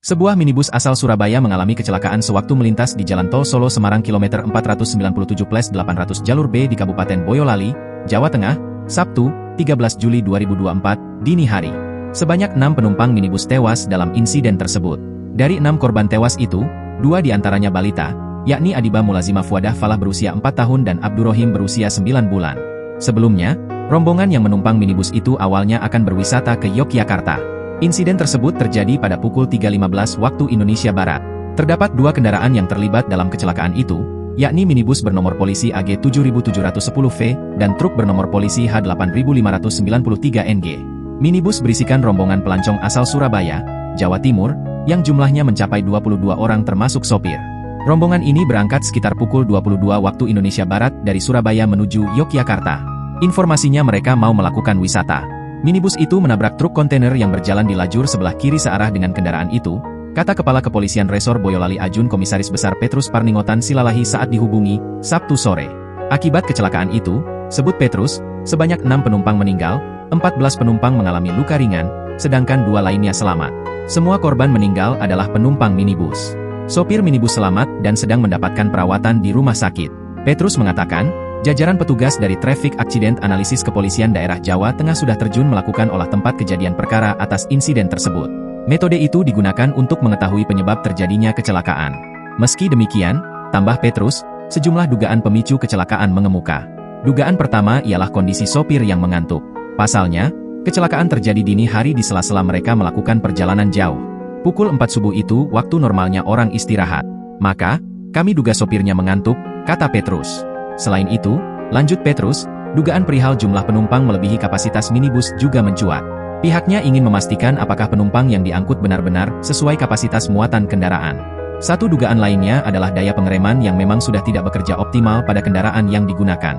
Sebuah minibus asal Surabaya mengalami kecelakaan sewaktu melintas di Jalan Tol Solo Semarang kilometer 497+800 jalur B di Kabupaten Boyolali, Jawa Tengah, Sabtu, 13 Juli 2024, dini hari. Sebanyak 6 penumpang minibus tewas dalam insiden tersebut. Dari 6 korban tewas itu, 2 diantaranya balita, yakni Adiba Mulazima Fuadah Falah berusia 4 tahun dan Abdurrohim berusia 9 bulan. Sebelumnya, rombongan yang menumpang minibus itu awalnya akan berwisata ke Yogyakarta. Insiden tersebut terjadi pada pukul 3.15 waktu Indonesia Barat. Terdapat 2 kendaraan yang terlibat dalam kecelakaan itu, yakni minibus bernomor polisi AG 7710V dan truk bernomor polisi H8593NG. Minibus berisikan rombongan pelancong asal Surabaya, Jawa Timur, yang jumlahnya mencapai 22 orang termasuk sopir. Rombongan ini berangkat sekitar pukul 22 waktu Indonesia Barat dari Surabaya menuju Yogyakarta. Informasinya mereka mau melakukan wisata. Minibus itu menabrak truk kontainer yang berjalan di lajur sebelah kiri searah dengan kendaraan itu, kata Kepala Kepolisian Resor Boyolali Ajun Komisaris Besar Petrus Parningotan Silalahi saat dihubungi, Sabtu sore. Akibat kecelakaan itu, sebut Petrus, sebanyak 6 penumpang meninggal, 14 penumpang mengalami luka ringan, sedangkan 2 lainnya selamat. Semua korban meninggal adalah penumpang minibus. Sopir minibus selamat dan sedang mendapatkan perawatan di rumah sakit. Petrus mengatakan, jajaran petugas dari Traffic Accident Analysis Kepolisian Daerah Jawa Tengah sudah terjun melakukan olah tempat kejadian perkara atas insiden tersebut. Metode itu digunakan untuk mengetahui penyebab terjadinya kecelakaan. Meski demikian, tambah Petrus, sejumlah dugaan pemicu kecelakaan mengemuka. Dugaan pertama ialah kondisi sopir yang mengantuk. Pasalnya, kecelakaan terjadi dini hari di sela-sela mereka melakukan perjalanan jauh. Pukul 4 subuh itu waktu normalnya orang istirahat. Maka, kami duga sopirnya mengantuk, kata Petrus. Selain itu, lanjut Petrus, dugaan perihal jumlah penumpang melebihi kapasitas minibus juga mencuat. Pihaknya ingin memastikan apakah penumpang yang diangkut benar-benar sesuai kapasitas muatan kendaraan. Satu dugaan lainnya adalah daya pengereman yang memang sudah tidak bekerja optimal pada kendaraan yang digunakan.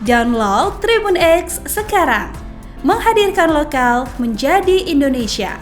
Download Tribun X sekarang, menghadirkan lokal menjadi Indonesia.